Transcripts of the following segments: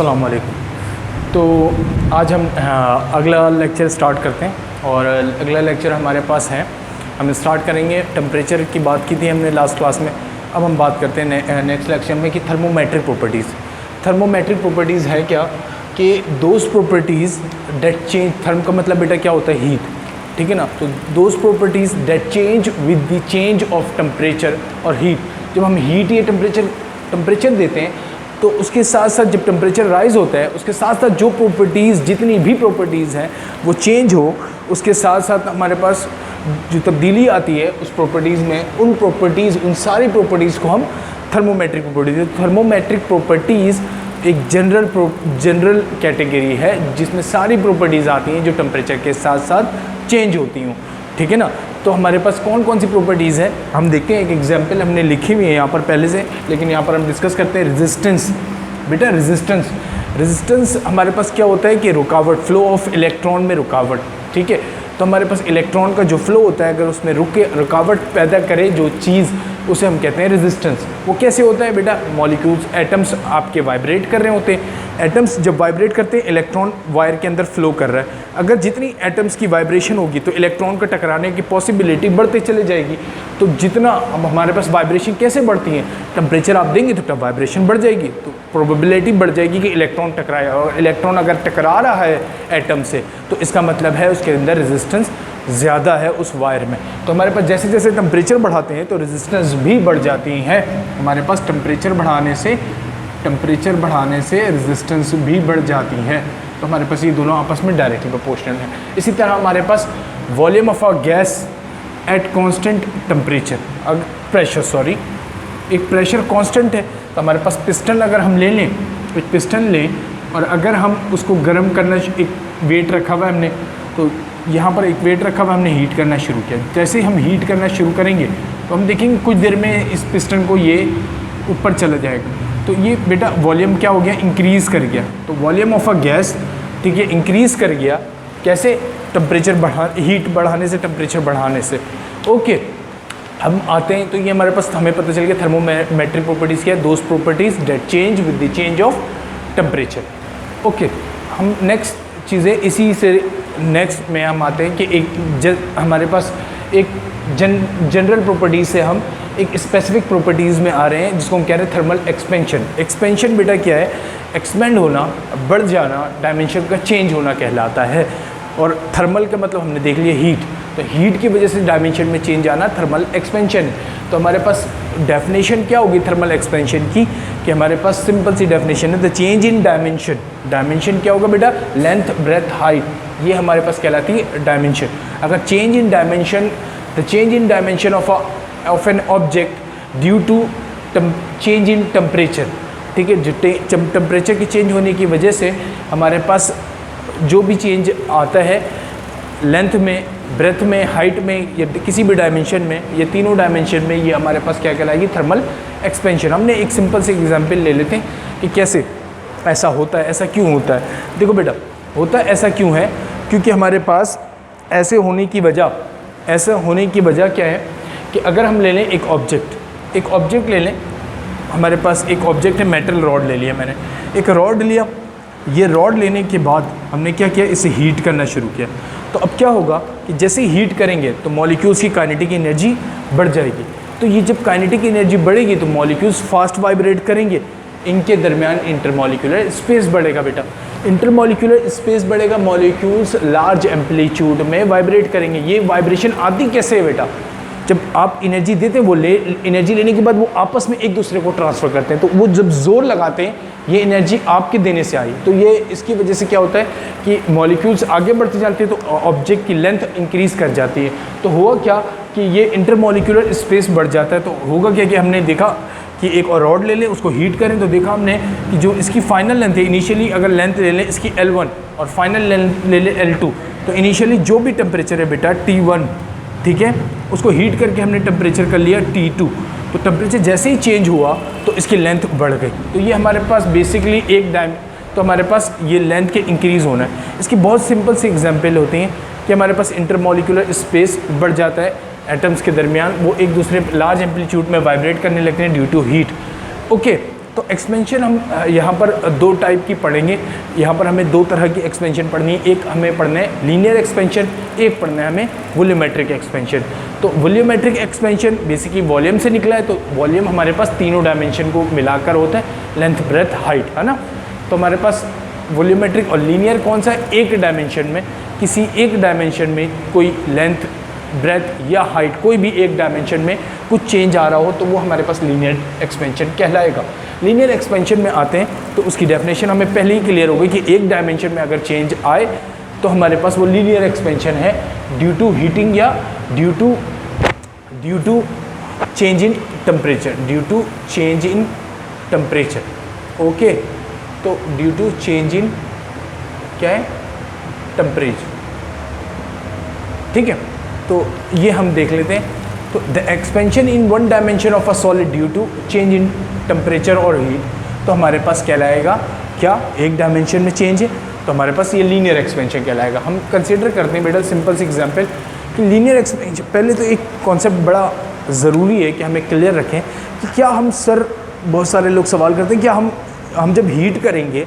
अस्सलाम वालेकुम। तो आज हम अगला लेक्चर स्टार्ट करते हैं और अगला लेक्चर हमारे पास है, हम स्टार्ट करेंगे टेम्परेचर की बात की थी हमने लास्ट क्लास में। अब हम बात करते हैं नेक्स्ट लेक्चर में कि थर्मोमेट्रिक प्रॉपर्टीज़। थर्मोमेट्रिक प्रॉपर्टीज़ है क्या कि those properties that change, therm का मतलब बेटा क्या होता है, हीट, ठीक है ना। तो those properties that change with the change of temperature और हीट। जब हम हीट या टेम्परेचर देते हैं तो उसके साथ साथ जब टेम्परेचर राइज़ होता है उसके साथ साथ जो प्रॉपर्टीज़, जितनी भी प्रॉपर्टीज़ हैं वो चेंज हो, उसके साथ साथ हमारे पास जो तब्दीली आती है उस प्रॉपर्टीज़ में, उन सारी प्रॉपर्टीज़ को हम थर्मोमेट्रिक प्रॉपर्टीज़। थर्मोमेट्रिक प्रॉपर्टीज़ एक जनरल कैटेगरी है जिसमें सारी प्रॉपर्टीज़ आती हैं जो टेम्परेचर के साथ साथ चेंज होती हूँ, ठीक है ना। तो हमारे पास कौन कौन सी प्रॉपर्टीज़ हैं हम देखते हैं। एक एग्जांपल हमने लिखी हुई है यहाँ पर पहले से, लेकिन यहाँ पर हम डिस्कस करते हैं रेजिस्टेंस। बेटा रेजिस्टेंस हमारे पास क्या होता है कि रुकावट, फ्लो ऑफ इलेक्ट्रॉन में रुकावट, ठीक है। तो हमारे पास इलेक्ट्रॉन का जो फ्लो होता है अगर उसमें रुकावट पैदा करे जो चीज़, उसे हम कहते हैं रेजिस्टेंस। वो कैसे होता है बेटा, मॉलिक्यूल्स, एटम्स आपके वाइब्रेट कर रहे होते हैं। एटम्स जब वाइब्रेट करते हैं इलेक्ट्रॉन वायर के अंदर फ्लो कर रहा है। अगर जितनी एटम्स की वाइब्रेशन होगी तो इलेक्ट्रॉन का टकराने की पॉसिबिलिटी बढ़ते चले जाएगी। तो जितना अब हमारे पास वाइब्रेशन कैसे बढ़ती है, टेम्परेचर आप देंगे तो वाइब्रेशन बढ़ जाएगी, तो प्रोबेबिलिटी बढ़ जाएगी कि इलेक्ट्रॉन टकराए। और इलेक्ट्रॉन अगर टकरा रहा है एटम से तो इसका मतलब है उसके अंदर रेजिस्टेंस ज़्यादा है उस वायर में। तो हमारे पास जैसे जैसे टेम्परेचर बढ़ाते हैं तो रेजिस्टेंस भी बढ़ जाती है। हमारे पास टेम्परेचर बढ़ाने से रेजिस्टेंस भी बढ़ जाती है। तो हमारे पास ये दोनों आपस में डायरेक्टली प्रोपोर्शनल है। इसी तरह हमारे पास volume of a gas at constant temperature, एक प्रेशर कांस्टेंट है तो हमारे पास पिस्टन अगर हम ले लें, एक पिस्टन लें और अगर हम उसको गर्म करना, एक वेट रखा हुआ है हमने, तो यहाँ पर एक वेट रखा हुआ हमने हीट करना शुरू किया। जैसे ही हम हीट करना शुरू करेंगे तो हम देखेंगे कुछ देर में इस पिस्टन को ये ऊपर चला जाएगा। तो ये बेटा वॉल्यूम क्या हो गया, इंक्रीज़ कर गया। तो वॉल्यूम ऑफ अ गैस, ठीक है, इंक्रीज़ कर गया। कैसे, हीट बढ़ाने से, टेम्परेचर बढ़ाने से। ओके, हम आते हैं तो ये हमारे पास हमें पता चल गया थर्मोमेट्रिक प्रॉपर्टीज़ क्या है, those properties that change with the change of temperature. Okay, हम नेक्स्ट चीज़ें इसी से नेक्स्ट में हम आते हैं कि हमारे पास एक जनरल प्रॉपर्टीज़ से हम एक स्पेसिफिक प्रॉपर्टीज़ में आ रहे हैं जिसको हम कह रहे हैं थर्मल एक्सपेंशन। एक्सपेंशन बेटा क्या है, एक्सपेंड होना, बढ़ जाना, डायमेंशन का चेंज होना कहलाता है। और थर्मल का मतलब हमने देख लिया हीट, तो हीट की वजह से डायमेंशन में चेंज आना थर्मल एक्सपेंशन है। तो हमारे पास डेफिनेशन क्या होगी थर्मल एक्सपेंशन की, कि हमारे पास सिंपल सी डेफिनेशन है, the change in dimension. Dimension क्या होगा बेटा, लेंथ, ब्रेथ, हाइट, ये हमारे पास कहलाती है डायमेंशन। अगर change in dimension, the change in dimension of an object due to change in temperature, ठीक है, जो टेम्परेचर की चेंज होने की वजह से हमारे पास जो भी चेंज आता है लेंथ में, ब्रेथ में, हाइट में, या किसी भी डायमेंशन में, ये तीनों डायमेंशन में, ये हमारे पास क्या कहलाएगी, थर्मल एक्सपेंशन। हमने एक सिंपल से एग्जांपल ले लेते हैं कि कैसे ऐसा होता है, ऐसा क्यों होता है। देखो बेटा, होता है ऐसा क्यों है, क्योंकि हमारे पास ऐसे होने की वजह क्या है कि अगर हम ले लें एक ऑब्जेक्ट ले लें, हमारे पास एक ऑब्जेक्ट है, मेटल रॉड ले लिया मैंने, एक रॉड लिया। ये रॉड लेने के बाद हमने क्या किया, इसे हीट करना शुरू किया। तो अब क्या होगा कि जैसे हीट करेंगे तो मॉलिक्यूल्स की काइनेटिक एनर्जी बढ़ जाएगी। तो ये जब काइनेटिक एनर्जी बढ़ेगी तो मॉलिक्यूल्स फास्ट वाइब्रेट करेंगे, इनके दरमियान इंटरमॉलिक्यूलर स्पेस बढ़ेगा बेटा। इंटरमॉलिक्यूलर स्पेस बढ़ेगा, मॉलिक्यूल्स लार्ज एम्पलीट्यूड में वाइब्रेट करेंगे। ये वाइब्रेशन आती कैसे है बेटा, जब आप एनर्जी देते हैं, वो एनर्जी लेने के बाद वो आपस में एक दूसरे को ट्रांसफ़र करते हैं। तो वो जब जोर लगाते हैं, ये एनर्जी आपके देने से आई, तो ये इसकी वजह से क्या होता है कि मॉलिक्यूल्स आगे बढ़ते जाते हैं, तो ऑब्जेक्ट की लेंथ इंक्रीज़ कर जाती है। तो हुआ क्या कि ये इंटरमॉलिक्यूलर स्पेस बढ़ जाता है। तो होगा क्या कि हमने देखा कि एक और रॉड ले लें, उसको हीट करें, तो देखा हमने कि जो इसकी फाइनल लेंथ है, इनिशियली अगर लेंथ ले लें इसकी L1 और फाइनल लेंथ ले लें L2, तो इनिशियली जो भी टेम्परेचर है बेटा T1, ठीक है, उसको हीट करके हमने टेम्परेचर कर लिया T2। तो टेम्परेचर जैसे ही चेंज हुआ तो इसकी लेंथ बढ़ गई। तो ये हमारे पास बेसिकली तो हमारे पास ये लेंथ के इंक्रीज़ होना है। इसकी बहुत सिंपल सी एग्जांपल होती हैं कि हमारे पास इंटरमॉलिक्यूलर स्पेस बढ़ जाता है एटम्स के दरमियान, वो एक दूसरे लार्ज एम्पलीट्यूड में वाइब्रेट करने लगते हैं ड्यू टू हीट। ओके, तो एक्सपेंशन हम यहाँ पर दो टाइप की पढ़ेंगे। यहाँ पर हमें दो तरह की एक्सपेंशन पढ़नी है, एक हमें पढ़ना है लीनियर एक्सपेंशन, एक पढ़ना है हमें वॉल्यूमेट्रिक एक्सपेंशन। तो वॉल्यूमेट्रिक एक्सपेंशन बेसिकली वॉल्यूम से निकला है, तो वॉल्यूम हमारे पास तीनों डायमेंशन को मिलाकर होता है, लेंथ ब्रेथ हाइट, है ना। तो हमारे पास वॉल्यूमेट्रिक और लीनियर कौन सा है, एक डायमेंशन में, किसी एक डायमेंशन में कोई लेंथ ब्रेथ या हाइट कोई भी एक डायमेंशन में कुछ चेंज आ रहा हो तो वो हमारे पास लीनियर एक्सपेंशन कहलाएगा। लीनियर एक्सपेंशन में आते हैं तो उसकी डेफिनेशन हमें पहले ही क्लियर हो गई कि एक डायमेंशन में अगर चेंज आए तो हमारे पास वो लीनियर एक्सपेंशन है ड्यू टू हीटिंग या due to change in temperature, due to change in temperature. Okay, तो ड्यू टू चेंज इन क्या है, टेम्परेचर। ठीक है, तो ये हम देख लेते हैं। तो the expansion in one dimension of a solid due to change in temperature और हीट, तो हमारे पास कहलाएगा क्या, एक डायमेंशन में चेंज है तो हमारे पास ये लीनियर एक्सपेंशन कहलाएगा। हम कंसीडर करते हैं बेटा सिंपल सी एग्जांपल कि लीनियर एक्सपेंशन, पहले तो एक कॉन्सेप्ट बड़ा ज़रूरी है कि हमें क्लियर रखें कि क्या हम, सर बहुत सारे लोग सवाल करते हैं क्या हम जब हीट करेंगे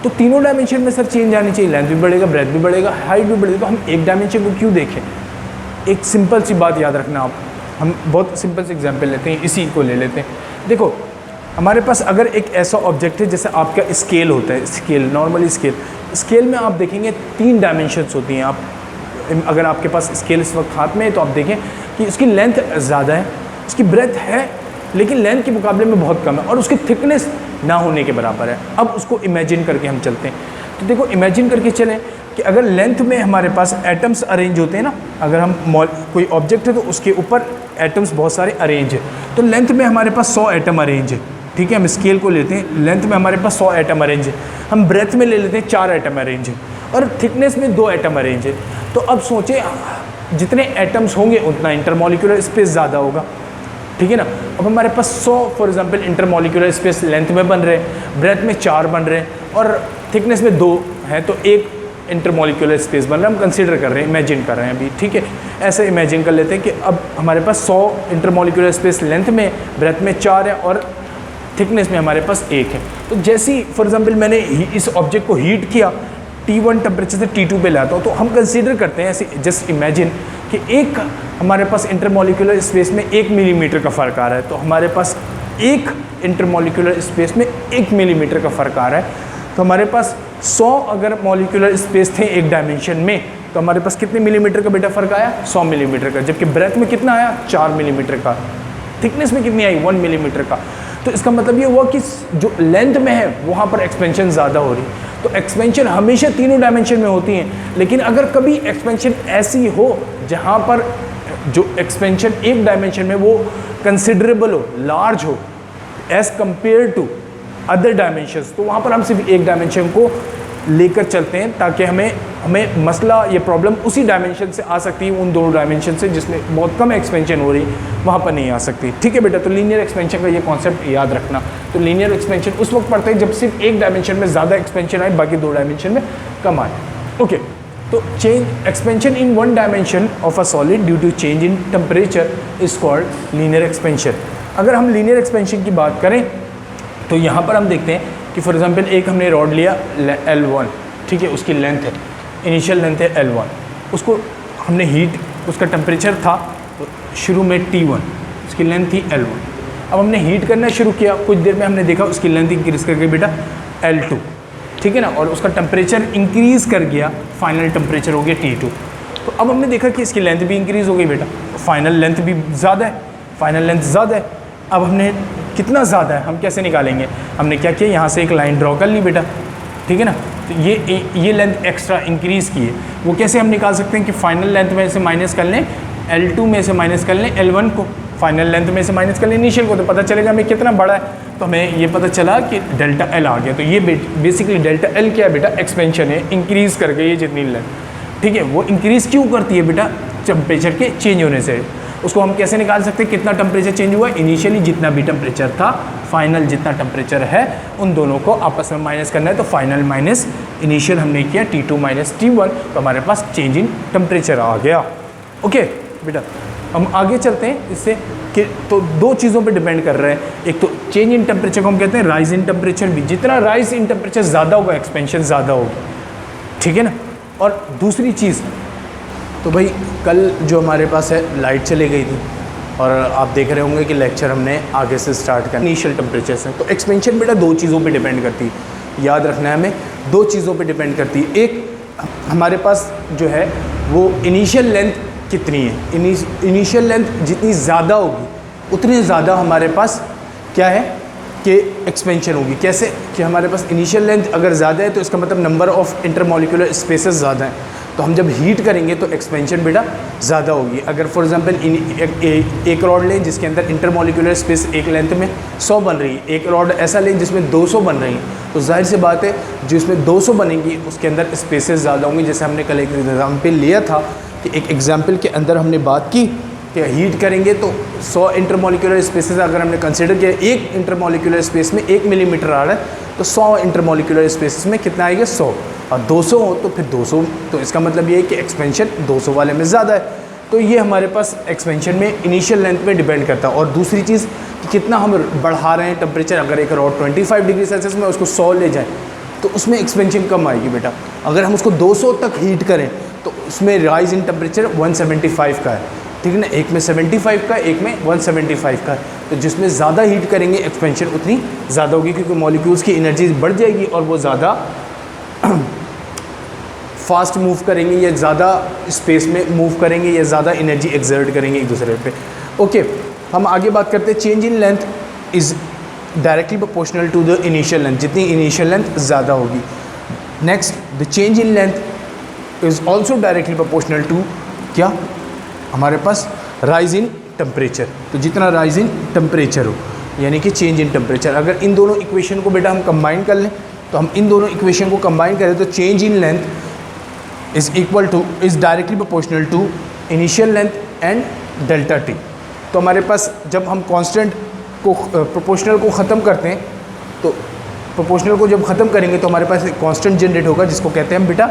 तो तीनों डायमेंशन में सर चेंज आनी चाहिए, लेंथ भी बढ़ेगा, ब्रेथ भी बढ़ेगा, हाइट भी बढ़ेगी, तो हम एक डायमेंशन को क्यों देखें। एक सिंपल सी बात याद रखना आप, हम बहुत सिंपल सी एग्जांपल लेते हैं, इसी को ले लेते हैं। देखो हमारे पास अगर एक ऐसा ऑब्जेक्ट है जैसे आपका स्केल होता है, स्केल नॉर्मली स्केल में आप देखेंगे 3 डायमेंशंस होती हैं। आप अगर आपके पास स्केल इस वक्त हाथ में है तो आप देखें कि उसकी लेंथ ज़्यादा है, उसकी ब्रेथ है लेकिन लेंथ के मुकाबले में बहुत कम है और उसकी थिकनेस ना होने के बराबर है। अब उसको इमेजिन करके हम चलते हैं, तो देखो इमेजिन करके चलें कि अगर लेंथ में हमारे पास एटम्स अरेंज होते हैं ना, अगर हम कोई ऑब्जेक्ट है तो उसके ऊपर एटम्स बहुत सारे अरेंज है, तो लेंथ में हमारे पास 100 एटम अरेंज है। ठीक है, हम स्केल को लेते हैं, लेंथ में हमारे पास 100 एटम अरेंज है, हम ब्रेथ में ले लेते हैं 4 एटम अरेंज है और थिकनेस में 2 एटम अरेंज है। तो अब सोचें जितने एटम्स होंगे उतना इंटरमॉलिक्यूलर स्पेस ज़्यादा होगा। ठीक है ना, अब हमारे पास 100 for example intermolecular space length में बन रहे हैं, ब्रेथ में 4 बन रहे हैं और थिकनेस में 2 है, तो एक इंटरमॉलिक्यूलर स्पेस बन रहा है। हम कंसीडर कर रहे हैं, इमेजिन कर रहे हैं अभी। ठीक है, ऐसे इमेजिन कर लेते हैं कि अब हमारे पास 100 इंटरमॉलिक्यूलर स्पेस लेंथ में, ब्रेथ में 4 है और थिकनेस में हमारे पास 1 है। तो जैसे ही फॉर एग्जांपल मैंने इस ऑब्जेक्ट को हीट किया, T1 टेम्परेचर से T2 पे लाता हूँ, तो हम कंसीडर करते हैं ऐसे, जस्ट इमेजिन कि एक हमारे पास इंटरमॉलिक्यूलर स्पेस में 1 मिलीमीटर का फ़र्क आ रहा है, तो हमारे पास एक इंटरमॉलिक्यूलर स्पेस में 1 मिलीमीटर का फ़र्क आ रहा है। तो हमारे पास 100 अगर मॉलिक्यूलर स्पेस थे एक डायमेंशन में, तो हमारे पास कितने मिलीमीटर का बेटा फ़र्क आया, 100 मिलीमीटर का। जबकि ब्रेथ में कितना आया, 4 मिलीमीटर का। थिकनेस में कितनी आई, 1 मिलीमीटर का। तो इसका मतलब ये हुआ कि जो लेंथ में है वहाँ पर एक्सपेंशन ज़्यादा हो रही। तो एक्सपेंशन हमेशा तीनों डायमेंशन में होती हैं, लेकिन अगर कभी एक्सपेंशन ऐसी हो जहाँ पर जो एक्सपेंशन एक डायमेंशन में वो कंसिडरेबल हो, लार्ज हो as compare to other dimensions, तो वहाँ पर हम सिर्फ एक डायमेंशन को लेकर चलते हैं ताकि हमें मसला या प्रॉब्लम उसी डायमेंशन से आ सकती है, उन दोनों डायमेंशन से जिसमें बहुत कम एक्सपेंशन हो रही वहाँ पर नहीं आ सकती। ठीक है बेटा, तो लीनियर एक्सपेंशन का ये कॉन्सेप्ट याद रखना। तो लीनियर एक्सपेंशन उस वक्त पढ़ते हैं जब सिर्फ एक डायमेंशन में ज़्यादा एक्सपेंशन आए, बाकी 2 डायमेंशन में कम आए। ओके, तो change expansion in one dimension of a solid due to change in temperature is called linear expansion. अगर हम लीनियर एक्सपेंशन की बात करें तो यहाँ पर हम देखते हैं कि फॉर एग्जांपल एक हमने रॉड लिया L1, ठीक है, उसकी लेंथ है, इनिशियल लेंथ है L1, उसको हमने हीट, उसका टेम्परेचर था शुरू में T1, उसकी लेंथ थी L1। अब हमने हीट करना शुरू किया, कुछ देर में हमने देखा उसकी लेंथ इंक्रीज़ कर गई बेटा L2, ठीक है ना, और उसका टेम्परेचर इंक्रीज़ कर गया, फाइनल टेम्परेचर हो गया T2। तो अब हमने देखा कि इसकी लेंथ भी इंक्रीज़ हो गई बेटा, फाइनल लेंथ भी ज़्यादा है, फाइनल लेंथ ज़्यादा है। अब हमने कितना ज़्यादा है हम कैसे निकालेंगे, हमने क्या किया, यहाँ से एक लाइन ड्रॉ कर ली बेटा, ठीक है ना। तो ये लेंथ एक्स्ट्रा इंक्रीज़ की है, वो कैसे हम निकाल सकते हैं कि फाइनल लेंथ में से माइनस कर लें, L2 में से माइनस कर लें L1 को, फाइनल लेंथ में से माइनस कर लें इनिशियल को, तो पता चलेगा हमें कितना बड़ा है। तो हमें ये पता चला कि डेल्टा L आ गया। तो ये बेसिकली डेल्टा L क्या है बेटा, एक्सपेंशन है, इंक्रीज़ करके ये जितनी लेंथ, ठीक है, वो इंक्रीज़ क्यों करती है बेटा, टेम्परेचर के चेंज होने से। उसको हम कैसे निकाल सकते हैं, कितना टेम्परेचर चेंज हुआ, इनिशियली जितना भी टेम्परेचर था, फाइनल जितना टेम्परेचर है, उन दोनों को आपस में माइनस करना है। तो फाइनल माइनस इनिशियल हमने किया T2 माइनस T1, तो हमारे पास चेंज इन टेम्परेचर आ गया। ओके बेटा, हम आगे चलते हैं इससे कि तो दो चीज़ों पे डिपेंड कर रहा है, एक तो चेंज इन टेम्परेचर को हम कहते हैं राइज इन टेम्परेचर भी, जितना राइज इन टेम्परेचर ज़्यादा होगा एक्सपेंशन ज़्यादा होगा, ठीक है ना। और दूसरी चीज़ तो भाई कल जो हमारे पास है लाइट चली गई थी और आप देख रहे होंगे कि लेक्चर हमने आगे से स्टार्ट किया इनिशियल टेम्परेचर से। तो एक्सपेंशन बेटा दो चीज़ों पे डिपेंड करती है, याद रखना है हमें, दो चीज़ों पे डिपेंड करती है। एक हमारे पास जो है वो इनिशियल लेंथ कितनी है, इनिशियल लेंथ जितनी ज़्यादा होगी उतनी ज़्यादा हमारे पास क्या है कि एक्सपेंशन होगी। कैसे कि हमारे पास इनिशियल लेंथ अगर ज़्यादा है तो इसका मतलब नंबर ऑफ़ इंटरमॉलिक्यूलर स्पेसेस ज़्यादा हैं, तो हम जब हीट करेंगे तो एक्सपेंशन बेटा ज़्यादा होगी। अगर फॉर एग्जांपल एक रॉड लें जिसके अंदर इंटरमॉलिक्यूलर स्पेस एक लेंथ में 100 बन रही है, एक रॉड ऐसा लें जिसमें 200 बन रही है, तो जाहिर सी बात है जिसमें 200 बनेंगी उसके अंदर स्पेसेस ज़्यादा होंगी। जैसे हमने कल एक एग्जाम्पल लिया था कि एक एग्जाम्पल के अंदर हमने बात की कि हीट करेंगे तो 100 इंटरमॉलिक्यूलर स्पेसेस अगर हमने कंसिडर किया, एक इंटरमॉलिक्यूलर स्पेस में 1 मिलीमीटर आ रहा है तो 100 इंटरमॉलिक्यूलर स्पेसेस में कितना आएगा 100, और 200 हो तो फिर 200, तो इसका मतलब ये है कि एक्सपेंशन 200 वाले में ज़्यादा है। तो ये हमारे पास एक्सपेंशन में इनिशियल लेंथ में डिपेंड करता है। और दूसरी चीज़ कि कितना हम बढ़ा रहे हैं टेम्परेचर, अगर एक रॉड 25 डिग्री सेल्सियस में उसको 100 ले जाए तो उसमें एक्सपेंशन कम आएगी बेटा। अगर हम उसको 200 तक हीट करें तो उसमें राइज इन टेम्परेचर 175 का है, ठीक है ना, एक में 75 का एक में 175 का है। तो जिसमें ज़्यादा हीट करेंगे एक्सपेंशन उतनी ज़्यादा होगी क्योंकि मॉलिक्यूल्स की एनर्जी बढ़ जाएगी और वो ज़्यादा फास्ट मूव करेंगे या ज़्यादा स्पेस में मूव करेंगे या ज़्यादा एनर्जी एक्सर्ट करेंगे एक दूसरे पे। ओके, हम आगे बात करते हैं। Change in length is directly proportional to the initial length, जितनी इनिशियल लेंथ ज़्यादा होगी। Next, the change in length is also directly proportional to क्या, हमारे पास राइज इन टेम्परेचर। तो जितना राइज इन टेम्परेचर हो यानी कि चेंज इन टेम्परेचर, अगर इन दोनों इक्वेशन को बेटा हम कंबाइन कर लें तो हम इन दोनों इक्वेशन को कंबाइन करें तो change in length is directly proportional to initial length and delta T. तो हमारे पास जब हम कांस्टेंट को प्रोपोर्शनल को ख़त्म करते हैं तो प्रोपोर्शनल को जब ख़त्म करेंगे तो हमारे पास एक कांस्टेंट जनरेट होगा जिसको कहते हैं हम बेटा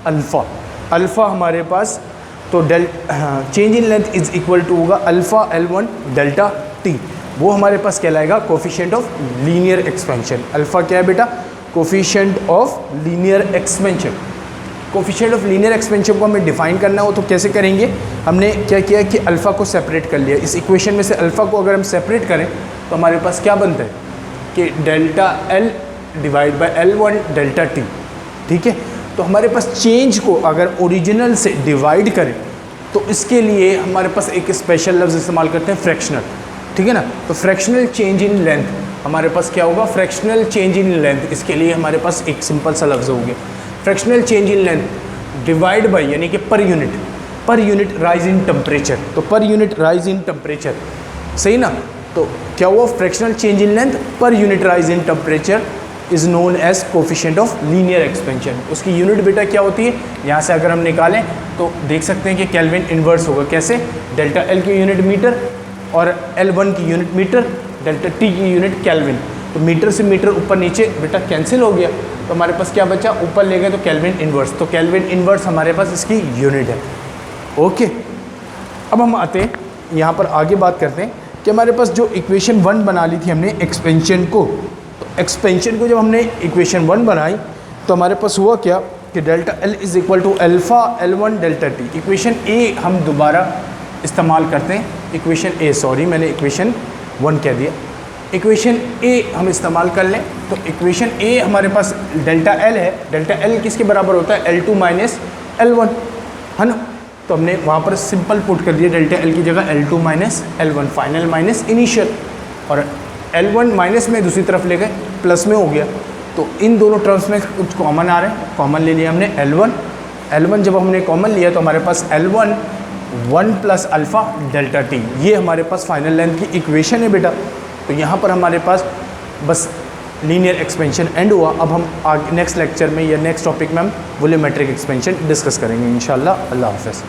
अल्फ़ा। अल्फ़ा हमारे पास तो change in length is equal to होगा अल्फ़ा L1 डेल्टा टी, वो हमारे पास कहलाएगा coefficient of linear expansion. Alpha क्या है बेटा, coefficient of linear expansion. Coefficient of linear expansion को हमें डिफाइन करना हो तो कैसे करेंगे, हमने क्या किया कि अल्फ़ा को सेपरेट कर लिया। इस इक्वेशन में से अल्फ़ा को अगर हम सेपरेट करें तो हमारे पास क्या बनता है कि delta L divide by L1 delta T, ठीक है। तो हमारे पास चेंज को अगर ओरिजिनल से डिवाइड करें तो इसके लिए हमारे पास एक स्पेशल लफ्ज़ इस्तेमाल करते हैं फ्रैक्शनल, ठीक है ना। तो फ्रैक्शनल चेंज इन लेंथ हमारे पास क्या होगा, फ्रैक्शनल चेंज इन लेंथ, इसके लिए हमारे पास एक सिंपल सा लफ्ज़ हो गया fractional change in length divide by यानी कि पर यूनिट राइज इन टेम्परेचर। तो पर यूनिट राइज इन टेम्परेचर, सही ना। तो क्या हुआ, fractional change in length per unit rise in temperature is known as coefficient of linear expansion. उसकी यूनिट बेटा क्या होती है, यहाँ से अगर हम निकालें तो देख सकते हैं कि केल्विन इन्वर्स होगा। कैसे, डेल्टा L की यूनिट मीटर और L1 की यूनिट मीटर, डेल्टा T की यूनिट केल्विन। तो मीटर से मीटर ऊपर नीचे बेटा कैंसिल हो गया, तो हमारे पास क्या बचा, ऊपर ले गए तो केल्विन इन्वर्स। तो केल्विन इन्वर्स हमारे पास इसकी यूनिट है। ओके, अब हम आते हैं यहाँ पर आगे बात करते हैं कि हमारे पास जो इक्वेशन 1 बना ली थी हमने एक्सपेंशन को, तो एक्सपेंशन को जब हमने इक्वेशन 1 बनाई तो हमारे पास हुआ क्या कि delta L is equal to alpha L1 delta T. Equation A हम दोबारा इस्तेमाल करते हैं, इक्वेशन A, सॉरी मैंने इक्वेशन 1 कह दिया, इक्वेशन A हम इस्तेमाल कर लें। तो इक्वेशन A हमारे पास डेल्टा L है, डेल्टा L किसके बराबर होता है, L2 माइनस L1, है ना। तो हमने वहाँ पर सिंपल पुट कर दिया डेल्टा L की जगह L2 minus L1, final minus initial, और L1 माइनस में दूसरी तरफ ले गए प्लस में हो गया। तो इन दोनों टर्म्स में कुछ कॉमन आ रहे हैं, कॉमन ले लिया हमने L1 जब हमने कॉमन लिया तो हमारे पास L1 1 plus alpha delta T, ये हमारे पास फाइनल लेंथ की इक्वेशन है बेटा। तो यहाँ पर हमारे पास बस लीनियर एक्सपेंशन एंड हुआ। अब हम आगे नेक्स्ट लेक्चर में या नेक्स्ट टॉपिक में हम वॉल्यूमेट्रिक एक्सपेंशन डिस्कस करेंगे इंशाल्लाह। अल्लाह हाफ़िज़।